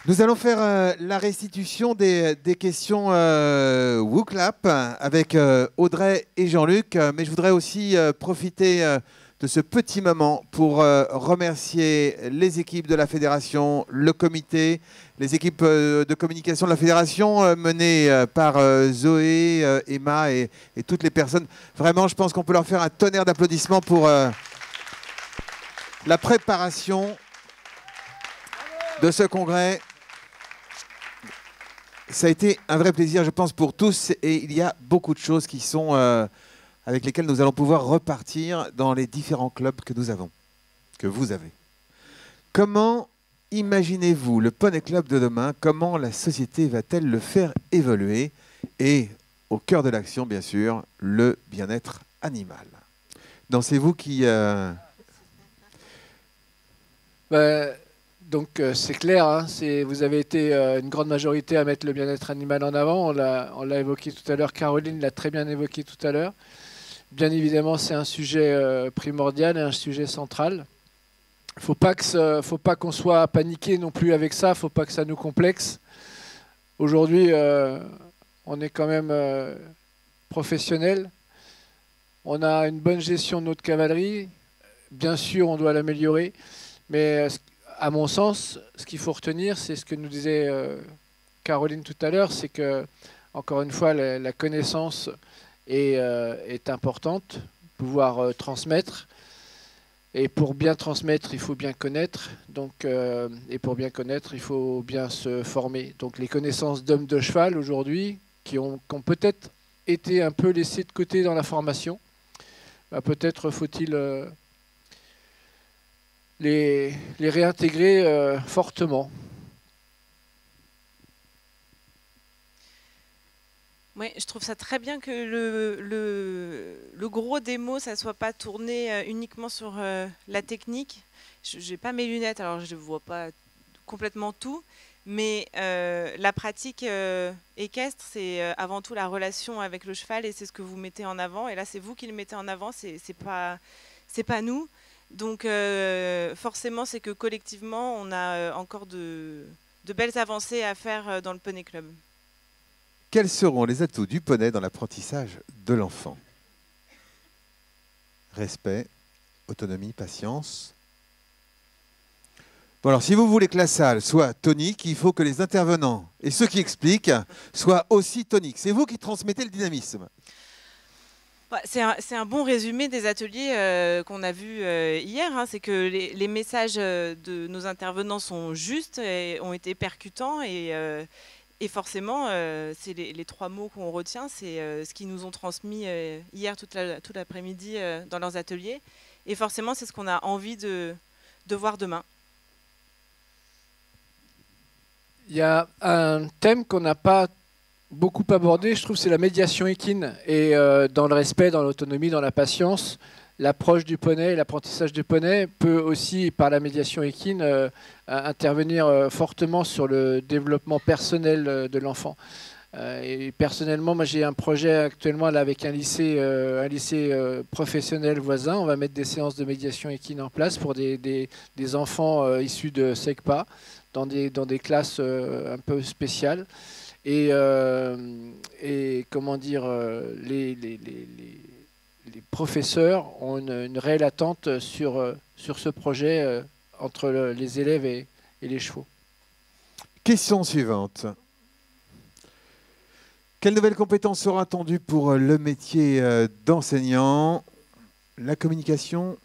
Nous allons faire la restitution des questions WooClap avec Audrey et Jean-Luc. Mais je voudrais aussi profiter de ce petit moment pour remercier les équipes de la fédération, le comité, les équipes de communication de la fédération menées par Zoé, Emma et toutes les personnes. Vraiment, je pense qu'on peut leur faire un tonnerre d'applaudissements pour la préparation de ce congrès. Ça a été un vrai plaisir, je pense, pour tous. Et il y a beaucoup de choses qui sont, avec lesquelles nous allons pouvoir repartir dans les différents clubs que nous avons, que vous avez. Comment imaginez-vous le Poney Club de demain? Comment la société va-t-elle le faire évoluer? Et au cœur de l'action, bien sûr, le bien-être animal. Donc, c'est vous qui... Donc c'est clair, hein, vous avez été une grande majorité à mettre le bien-être animal en avant. On l'a évoqué tout à l'heure, Caroline l'a très bien évoqué tout à l'heure. Bien évidemment, c'est un sujet primordial et un sujet central. Faut pas qu'on soit paniqué non plus avec ça, faut pas que ça nous complexe. Aujourd'hui, on est quand même professionnel. On a une bonne gestion de notre cavalerie. Bien sûr, on doit l'améliorer. Mais à mon sens, ce qu'il faut retenir, c'est ce que nous disait Caroline tout à l'heure, c'est que, encore une fois, la connaissance est importante, pouvoir transmettre. Et pour bien transmettre, il faut bien connaître. Donc, et pour bien connaître, il faut bien se former. Donc les connaissances d'hommes de cheval aujourd'hui, qui ont peut-être été un peu laissées de côté dans la formation, bah, peut-être faut-il les réintégrer fortement. Oui, je trouve ça très bien que le gros des mots, ça ne soit pas tourné uniquement sur la technique. Je n'ai pas mes lunettes, alors je ne vois pas complètement tout. Mais la pratique équestre, c'est avant tout la relation avec le cheval et c'est ce que vous mettez en avant. Et là, c'est vous qui le mettez en avant, c'est pas nous. Donc forcément, c'est que collectivement, on a encore de belles avancées à faire dans le Poney Club. Quels seront les atouts du poney dans l'apprentissage de l'enfant? Respect, autonomie, patience. Bon alors, si vous voulez que la salle soit tonique, il faut que les intervenants et ceux qui expliquent soient aussi toniques. C'est vous qui transmettez le dynamisme. C'est un bon résumé des ateliers qu'on a vus hier. Hein. C'est que les messages de nos intervenants sont justes et ont été percutants. Et forcément, c'est les trois mots qu'on retient. C'est ce qu'ils nous ont transmis hier tout l'après-midi dans leurs ateliers. Et forcément, c'est ce qu'on a envie de voir demain. Il y a un thème qu'on n'a pas beaucoup abordé, je trouve, c'est la médiation équine. Et dans le respect, dans l'autonomie, dans la patience, l'approche du poney, l'apprentissage du poney peut aussi, par la médiation équine, intervenir fortement sur le développement personnel de l'enfant. Et personnellement, moi j'ai un projet actuellement là, avec un lycée professionnel voisin. On va mettre des séances de médiation équine en place pour des enfants issus de SECPA dans des classes un peu spéciales. Et comment dire, les professeurs ont une réelle attente sur ce projet entre les élèves et les chevaux. Question suivante. Quelles nouvelles compétences seront attendues pour le métier d'enseignant? La communication,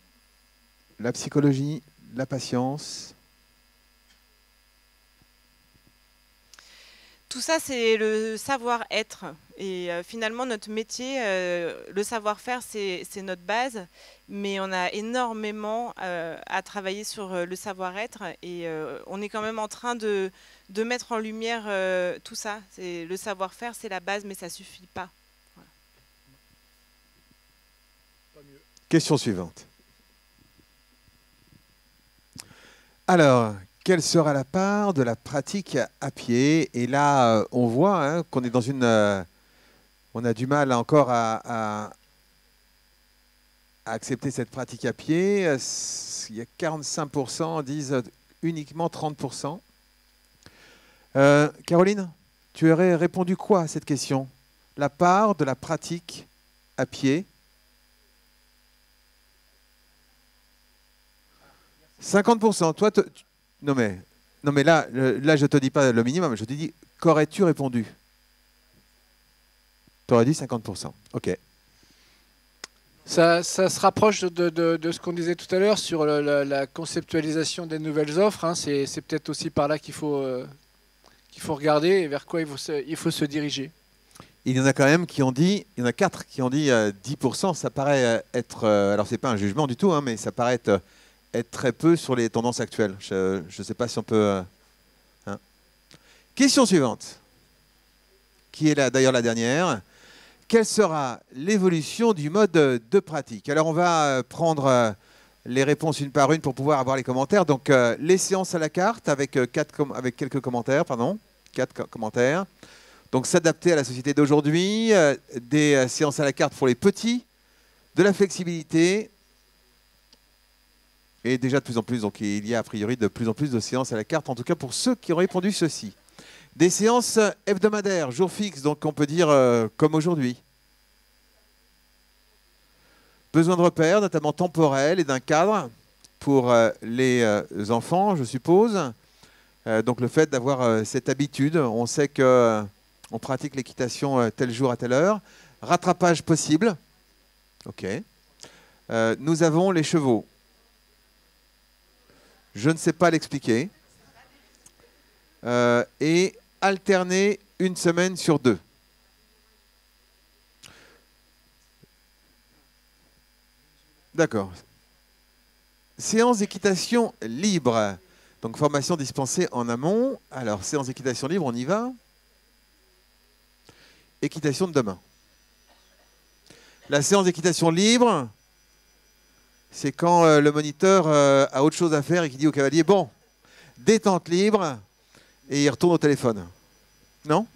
la psychologie, la patience? Tout ça, c'est le savoir-être. Et finalement, notre métier, le savoir-faire, c'est notre base. Mais on a énormément à travailler sur le savoir-être. Et on est quand même en train de mettre en lumière tout ça. Le savoir-faire, c'est la base, mais ça ne suffit pas. Voilà. Question suivante. Alors, quelle sera la part de la pratique à pied? Et là, on voit hein, qu'on est dans une... on a du mal encore à accepter cette pratique à pied. Il y a 45% disent uniquement 30%. Caroline, tu aurais répondu quoi à cette question? La part de la pratique à pied? 50%. Toi, non mais là, là, je te dis pas le minimum, je te dis, qu'aurais-tu répondu? Tu aurais dit 50%. OK. Ça se rapproche de ce qu'on disait tout à l'heure sur la conceptualisation des nouvelles offres, hein. C'est peut-être aussi par là qu'il faut regarder et vers quoi il faut se diriger. Il y en a quand même qui ont dit, il y en a 4 qui ont dit 10%, ça paraît être, alors c'est pas un jugement du tout, hein, mais ça paraît être très peu sur les tendances actuelles. Je ne sais pas si on peut... hein. Question suivante, qui est d'ailleurs la dernière. Quelle sera l'évolution du mode de pratique? Alors on va prendre les réponses une par une pour pouvoir avoir les commentaires. Donc les séances à la carte avec quelques commentaires, pardon, 4 commentaires. Donc s'adapter à la société d'aujourd'hui, des séances à la carte pour les petits, de la flexibilité, et déjà de plus en plus, donc il y a a priori de plus en plus de séances à la carte, en tout cas pour ceux qui ont répondu ceci. Des séances hebdomadaires, jour fixe, donc on peut dire comme aujourd'hui. Besoin de repères, notamment temporels et d'un cadre pour les enfants, je suppose. Donc le fait d'avoir cette habitude, on sait que on pratique l'équitation tel jour à telle heure. Rattrapage possible. OK. Nous avons les chevaux. Je ne sais pas l'expliquer. Et alterner une semaine sur 2. D'accord. Séance d'équitation libre. Donc formation dispensée en amont. Alors, séance d'équitation libre, on y va. Équitation de demain. La séance d'équitation libre, c'est quand le moniteur a autre chose à faire et qui dit au cavalier, bon, détente libre, et il retourne au téléphone. Non?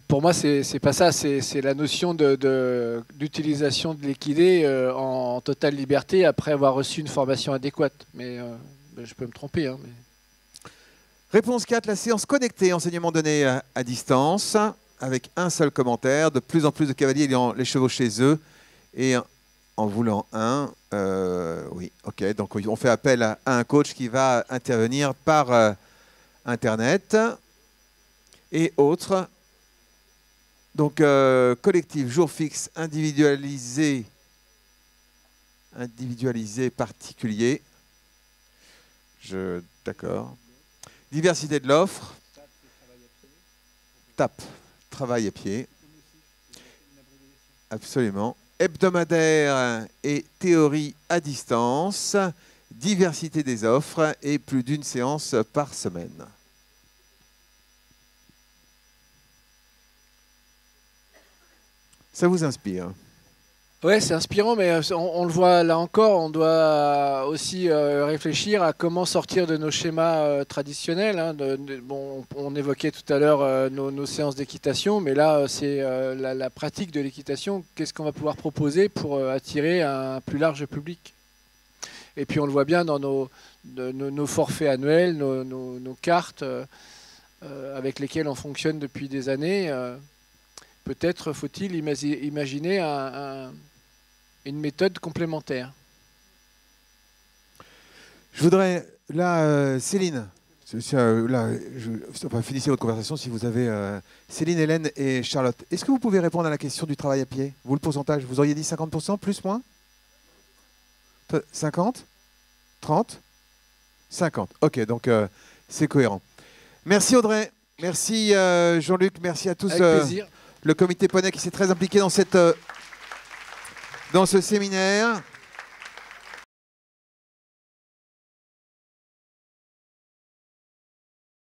Pour moi, c'est pas ça. C'est la notion d'utilisation de l'équidé en totale liberté après avoir reçu une formation adéquate. Mais je peux me tromper. Hein, mais... Réponse 4, la séance connectée, enseignement donné à distance, avec un seul commentaire. De plus en plus de cavaliers ayant les chevaux chez eux et en voulant un. Oui, OK. Donc on fait appel à un coach qui va intervenir par Internet et autres. Donc, collectif, jour fixe, individualisé, particulier. D'accord. Diversité de l'offre. TAP, travail à pied. Absolument. Hebdomadaire et théorie à distance. Diversité des offres et plus d'une séance par semaine. Ça vous inspire? Ouais, c'est inspirant, mais on le voit là encore, on doit aussi réfléchir à comment sortir de nos schémas traditionnels. Hein, bon, on évoquait tout à l'heure nos séances d'équitation, mais là, c'est la pratique de l'équitation. Qu'est-ce qu'on va pouvoir proposer pour attirer un plus large public? Et puis on le voit bien dans nos forfaits annuels, nos cartes avec lesquelles on fonctionne depuis des années. Peut-être faut-il imaginer une méthode complémentaire. Je voudrais, là, Céline, là, finissez votre conversation si vous avez Céline, Hélène et Charlotte. Est-ce que vous pouvez répondre à la question du travail à pied? Vous, le pourcentage, vous auriez dit 50%, plus, moins? 50? 30? 50. OK, donc c'est cohérent. Merci Audrey, merci Jean-Luc, merci à tous. Avec plaisir. Le comité poney qui s'est très impliqué dans ce séminaire.